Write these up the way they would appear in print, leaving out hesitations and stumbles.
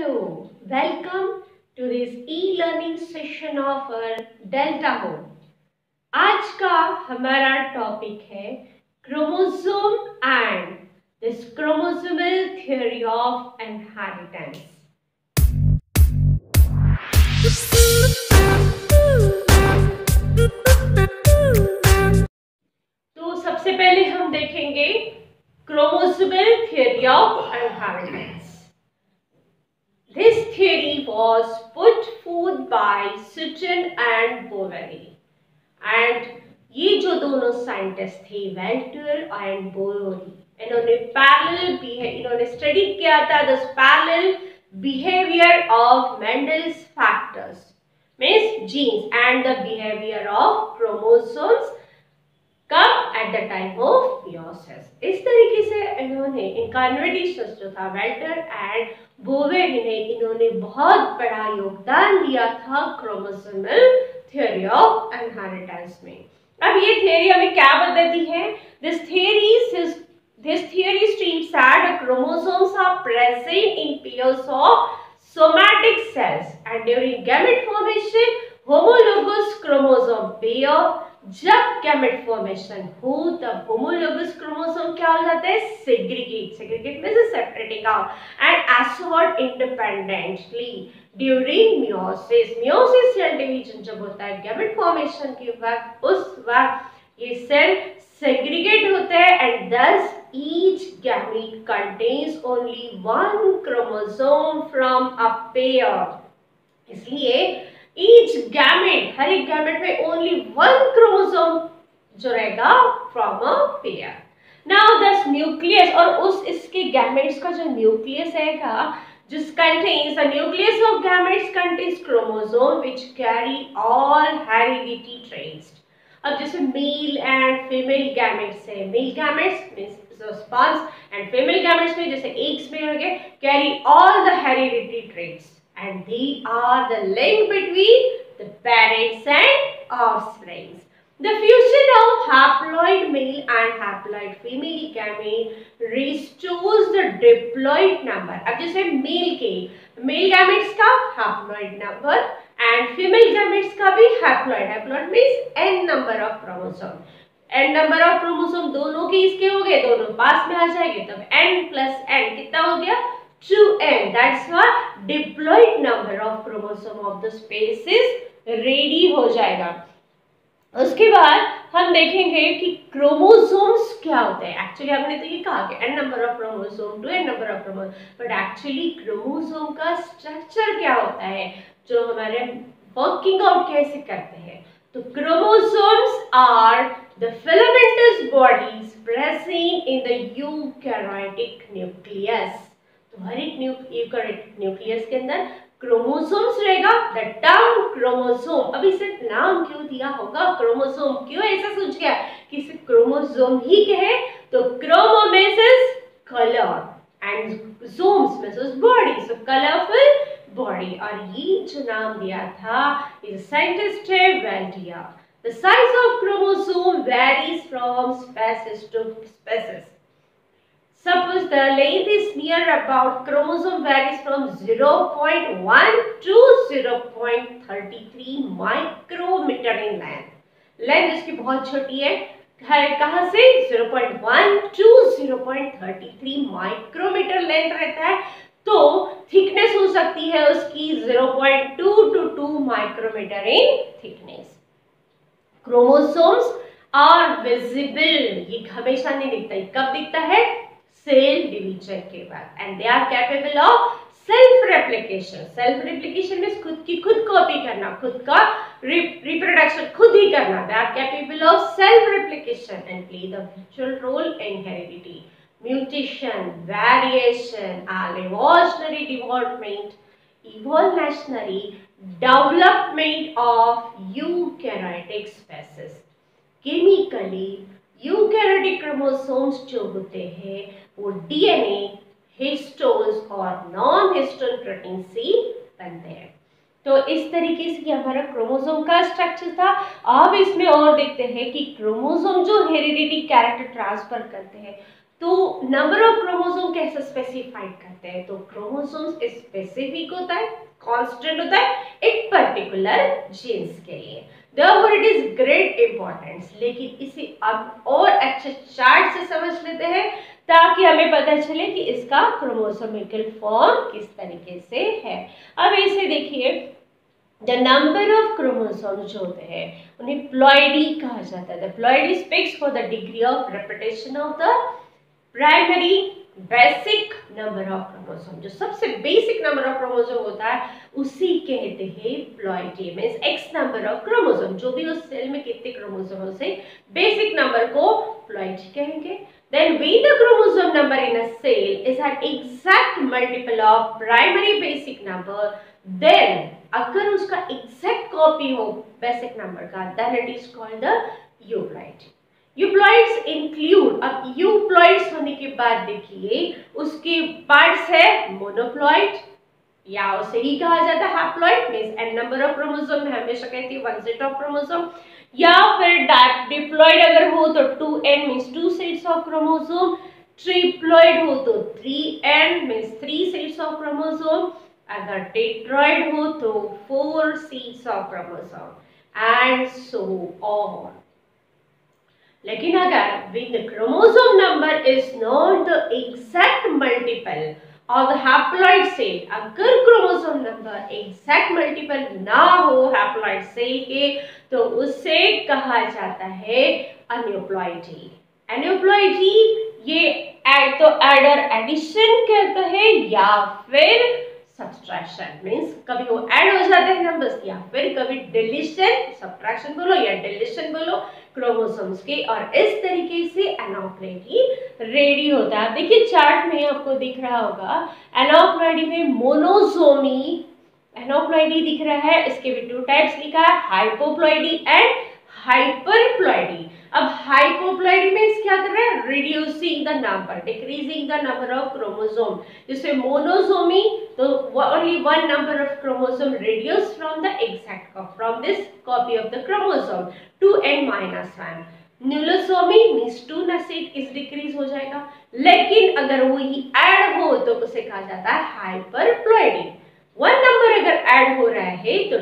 Hello, welcome to this e-learning session of our Delta Home. आज का हमारा topic है chromosome and this chromosomal theory of inheritance. तो सबसे पहले हम देखेंगे chromosomal theory of inheritance. This theory was put forth by Sutton and Boveri. And ये जो दोनों साइंटिस्ट थे वेल्टर एंड बोवेरी, इन्होंने स्टडी किया था the parallel behaviour of Mendel's factors means genes and the behaviour of chromosomes कब at the time of meiosis. इस तरीके से इनका इन्वेस्टिगेशन जो था वेल्टर एंड बोवेरी ने इन्होंने बहुत बड़ा योगदान दिया था क्रोमोसोमल थ्योरी ऑफ इनहेरिटेंस में. अब ये थ्योरी हमें क्या बताती है? This theory streams that chromosomes are present in pairs of somatic cells and during gamete formation homologous chromosome pair. जब गैमेट फॉर्मेशन हो तब होमोलोगस क्रोमोसोम क्या हो जाते हैं? सेग्रीगेट में से separating out and assort independently during meiosis cell division जब होता है गैमेट फॉर्मेशन के वक्त, उस वक्त ये सेल सेग्रीगेट होते हैं and thus each gamete contains only one chromosome from a pair. इसलिए each gamete, हर एक गैमेट में only one chromosome जो रहेगा from a pair. Now this nucleus और उस इसके gametes का जो nucleus रहेगा just contains the nucleus of gametes contains chromosome which carry all heredity traits. अब जैसे मेल एंड फीमेल गैमेट्स है, male gametes means sperms and female gametes में जैसे एग्स में हो गए carry all the heredity traits and they are the link between the parents and offspring. The fusion of haploid male and haploid female gamete restores the diploid number. अब जैसे mail gametes का haploid number and female gametes का भी haploid means n number of chromosome. n number of chromosome दोनों के इसके हो गए, दोनों पास में आ जाएंगे तब n plus n कितना हो गया? 2n. That's why diploid number of chromosome of the species ready हो जाएगा. उसके बाद हम देखेंगे कि क्रोमोसोम्स क्या होते हैं. एक्चुअली हमने तो ये कहा कि n number of chromosome to n number of chromosome, but actually chromosome का स्ट्रक्चर क्या होता है जो हमारे वर्किंग आउट कैसे करते हैं. तो chromosomes are the filamentous bodies present in the eukaryotic nucleus. तो हर एक न्यूक्लियस के अंदर क्रोमोसोम्स रहेगा. द टर्म क्रोमोसोम, अब इसे नाम क्यों दिया होगा क्रोमोसोम? क्यों ऐसा सोच गया कि इसे क्रोमोसोम ही कहे? तो chromo means colour and somes means body, so colourful body. और ये जो नाम दिया था इस साइंटिस्ट है Waldeyer. The size of chromosome varies from species to species. Suppose the length is near about chromosome varies from 0.1 to 0.33 micrometer in length. Length इसकी बहुत छोटी है, कहाँ से? 0.1 to 0.33 micrometer length रहता है. तो thickness हो सकती है उसकी 0.2 to 2 micrometer in thickness. Chromosomes are visible. ये हमेशा नहीं दिखता. ये कब दिखता है? सेल डिवीजन के बाद. And they are capable of self replication means खुद की खुद कॉपी करना, खुद का रिप्रोडक्शन खुद ही करना. They are capable of self replication and play the vital role in heredity, mutation, variation and evolutionary development of eukaryotic species. Chemically eukaryotic chromosomes जो होते हैं वो डीएनए, हिस्टोन्स और नॉन हिस्टोन प्रोटीन से बनते हैं. तो इस तरीके से हमारा क्रोमोसोम का स्ट्रक्चर था. अब इसमें और देखते हैं कि क्रोमोसोम जो हेरिडिटी कैरेक्टर ट्रांसफर करते हैं तो नंबर ऑफ क्रोमोसोम कैसे स्पेसिफाइड करते हैं? तो क्रोमोसोम्स स्पेसिफिक होता है, कांस्टेंट होता है एक पर्टिकुलर जीन्स के लिए, therefore it is great importance। लेकिन इसे अब और अच्छे चार्ट से समझ लेते हैं ताकि हमें पता चले कि इसका क्रोमोसोमिकल फॉर्म किस तरीके से है। अब इसे देखिए, द नंबर ऑफ क्रोमोसोम जो होते हैं उन्हें प्लॉइडी कहा जाता है। The ploidy speaks for the degree of repetition of the primary basic number of chromosome. जो सबसे बेसिक नंबर ऑफ क्रोमोसोम होता है उसी कहते हैं ploidy, means x number of chromosome. जो भी उस सेल में कितने क्रोमोसोम से बेसिक नंबर को प्लॉइडी कहेंगे। Then when the chromosome number in a cell is an exact multiple of primary basic number, then अगर उसका exact copy हो basic number का, then it is called the euploid। Euploids include, अब euploids होने के बाद देखिए उसके पार्ट्स है मोनोप्लॉइड या उसे ही कहा जाता है haploid, means n number of chromosome में हमेशा कहती है वन सेट ऑफ क्रोमोसोम, या फिर डिप्लॉइड अगर हो तो 2n means two sets of chromosome, triploid हो तो 3n means three sets of chromosome, अगर टेट्रॉइड हो तो 4 sets of chromosome and so on. लेकिन अगर when the chromosome number is not the exact multiple of the haploid cell, अगर chromosome number exact multiple ना हो haploid cell के तो उसे कहा जाता है aneuploidy। aneuploidy ये तो एडर एडिशन कहता है या फिर सब्सट्रैक्शन, मींस कभी वो ऐड हो जाते हैं नंबर्स या फिर कभी डिलीशन, सब्ट्रैक्शन बोलो या डिलीशन बोलो क्रोमोसोम्स के, और इस तरीके से एनाप्लॉइडी रेडी होता है। देखिए चार्ट में आपको दिख रहा होगा एनाप्लॉइडी में मोनोसोमी एनाप्लॉइडी दिख रहा है, इसके भी 2 टाइप्स लिखा है, हाइपोप्लॉइडी एंड हाइपरप्लॉइडी। अब हाइपोप्लॉइडी में क्या कर रहे हैं? Reducing the number, decreasing the number of chromosome. जैसे मोनोसोमी तो only one number of chromosome reduced from the exact from this copy of the chromosome to n-1। Nullisomy means 2 n set is decrease हो जाएगा, लेकिन अगर वही add हो तो उसे कहा जाता है हाइपरप्लॉइडी। 1 नंबर अगर ऐड हो रहा है तो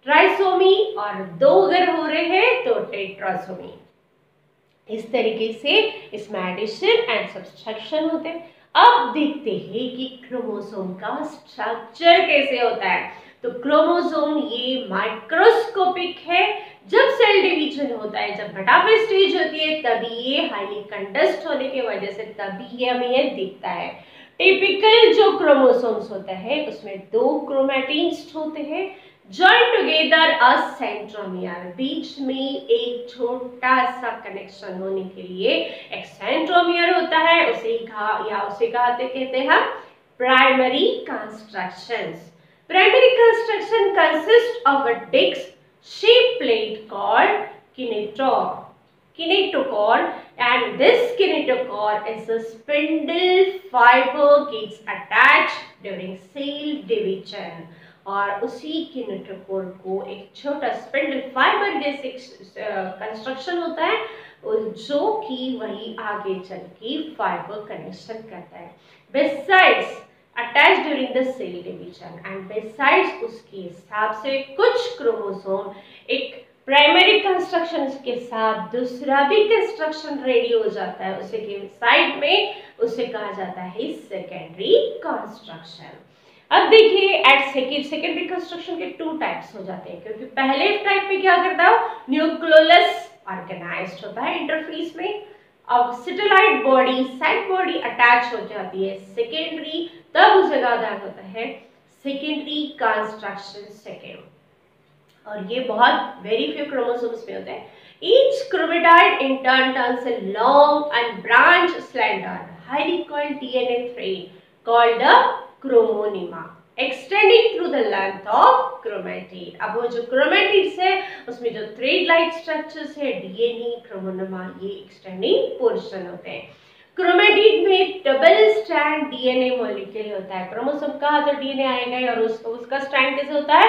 ट्राइसोमी और 2 अगर हो रहे हैं तो टेट्रासोमी। इस तरीके से इसमें एडिशन एंड सब्सट्रैक्शन होते हैं। अब देखते हैं कि क्रोमोसोम का स्ट्रक्चर कैसे होता है। तो क्रोमोसोम ये माइक्रोस्कोपिक है। जब सेल डिवीजन होता है, जब मेटाफेज स्टेज होती है, तभी ये हाईली कंडेंस्ड होने की वजह से तभी ये हमें ये दिखता है। टिपिकल जो क्रोमोसोम्स होता है उसमें 2 क्रोमैटिन्स होते हैं, जॉइन टुगेदर अ सेंट्रोमियर। बीच में एक छोटा सा कनेक्शन होने के लिए एक सेंट्रोमियर होता है, उसे कहते हैं primary constructions. Primary construction consist of a disc shaped plate called kinetochore, and this kinetochore is a spindle fiber gets attached during cell division। और उसी किनेटोकोर को एक छोटा स्पिंडल फाइबर जैसे कंस्ट्रक्शन होता है जो कि वही आगे चल के फाइबर कनेक्शन करता है। Besides attached during the cell division and besides उसके हिसाब से कुछ क्रोमोसोम एक प्राइमरी कंस्ट्रक्शन के साथ दूसरा भी कंस्ट्रक्शन रेडी हो जाता है, उसे के साइड में उसे कहा जाता है सेकेंडरी कंस्ट्रक्शन। अब देखिए एट सेकेंडरी कंस्ट्रक्शन के 2 टाइप्स हो जाते हैं, क्योंकि पहले टाइप में क्या करता है न्यूक्लियस ऑर्गेनाइज्ड होता है इंटरफेस में, अब satellite body side body attach हो जाती है सेकेंडरी, तब उसे कहा होता है सेकेंडरी कंस्ट्रक्शन सेकेंड। और ये बहुत वेरी फ्यू क्रोमोसोम्स में होता है। Each chromatid in turn turns a long and branch slender highly coiled DNA thread called the chromonema extending through the length of chromatid। अब वो जो क्रोमेटिड्स है उसमें जो थ्रेड लाइक स्ट्रक्चर्स है डीएनए क्रोमोनोमा ये एक्सटेंडिंग पोर्शन होते हैं। क्रोमेटिड में डबल स्ट्रैंड डीएनए मॉलिक्यूल होता है। क्रोमोसोम कहा तो डीएनए आएगा और उसका स्ट्रैंड कैसे होता है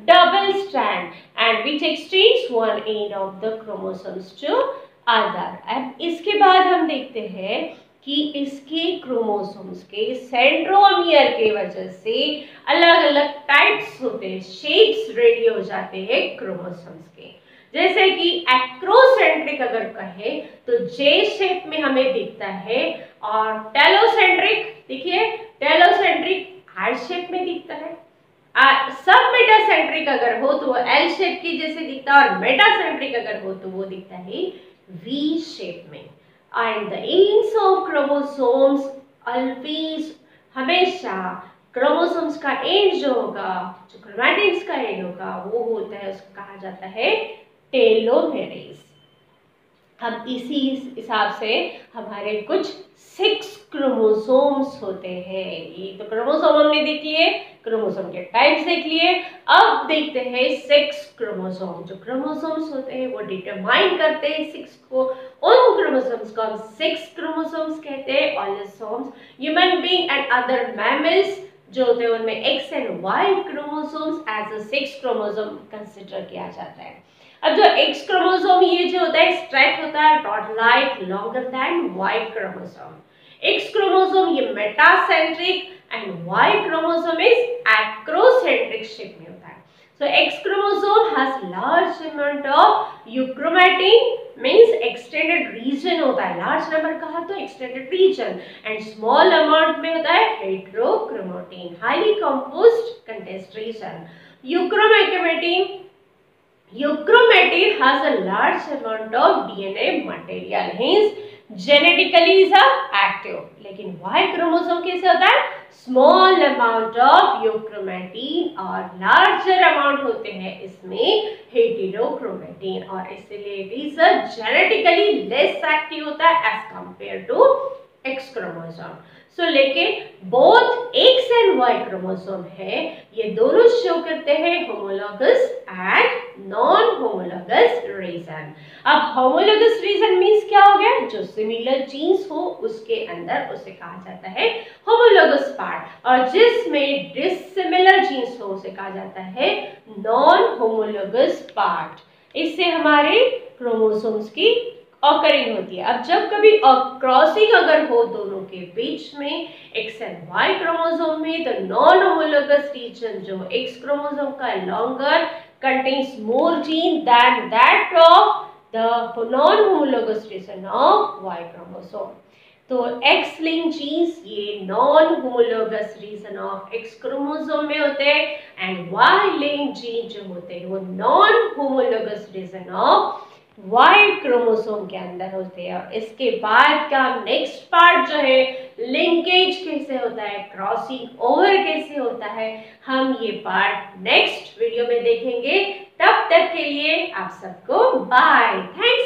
double strand, and which exchange one end of the chromosomes to other. अब इसके बाद हम देखते हैं कि इसके क्रोमोसोम्स के सेंट्रोमियर के वजह से अलग अलग टाइप्स होते हैं, शेप्स रेडी हो जाते हैं क्रोमोसोम्स के। जैसे कि एक्रोसेंट्रिक अगर कहे तो जे शेप में हमें दिखता है, और टेलोसेंट्रिक देखिए टेलोसेंट्रिक हार्ट शेप में दिखता है। सब मेटासेंट्रिक अगर हो तो वो एल शेप की जैसे दिखता है, और मेटासेंट्रिक अगर हो तो वो दिखता है वी शेप में। And the AIIMS of chromosomes always, हमेशा क्रोमोसोम्स का एंड जो होगा, जो क्रोमैटिड्स का एंड होगा, वो होता है, उसको कहा जाता है टेलोमेरेज। हम इसी हिसाब से हमारे कुछ 6 क्रोमोसोम्स होते हैं। ये तो क्रोमोसोम हमने देख लिए, क्रोमोसोम के टाइप्स देख लिए। अब देखते हैं 6 क्रोमोसोम। जो क्रोमोसोम्स होते हैं वो डिटरमाइन करते हैं 6 को। उन क्रोमोसोम्स को हम 6 क्रोमोसोम्स कहते हैं, allosomes. Human being and other mammals जो होते हैं उनमें X and Y chromosomes as a 6 chromosome consider किया जाता है। अब जो एक्स क्रोमोसोम ये जो होता है स्ट्रेट होता है, dot like longer than Y chromosome. X chromosome ये metacentric and Y chromosome is acrocentric shape में होता है। So X chromosome has large amount of euchromatin, means extended region होता है, large number कहा तो extended region, and small amount में होता है heterochromatin, highly composed condensed region. Euchromatin has a large amount of DNA material, hence genetically is active. लेकिन Y chromosome कैसे होता है? Small amount of euchromatin और larger amount होते हैं इसमें heterochromatin, और इसलिए it is genetically less active होता है as compared to X chromosome. So लेकिन both X and Y chromosome है, ये दोनों शो करते हैं homologous and non homologous region. अब होमोलॉगस रीजन मींस क्या हो गया? जो सिमिलर जीन्स हो उसके अंदर उसे कहा जाता है होमोलॉगस पार्ट, और जिसमें डिसिमिलर जीन्स हो उसे कहा जाता है नॉन होमोलॉगस पार्ट। इससे हमारे क्रोमोसोम्स की ऑकरिंग होती है। अब जब कभी क्रॉसिंग अगर हो दोनों के बीच में एक्स एंड वाई क्रोमोसोम में, तो नॉन होमोलॉगस रीजन जो एक्स क्रोमोसोम का longer contains more gene than that of the non homologous region of Y chromosome. तो एक्स लिंक जीन्स ये non homologous region of X chromosome में होते हैं, and Y link gene जो होते हैं वो non homologous region of Y chromosome के अंदर होते हैं। और इसके बाद का नेक्स्ट पार्ट जो है लिंकेज कैसे होता है, क्रॉसिंग ओवर कैसे होता है, हम ये पार्ट नेक्स्ट वीडियो में देखेंगे। तब तक के लिए आप सबको बाय, थैंक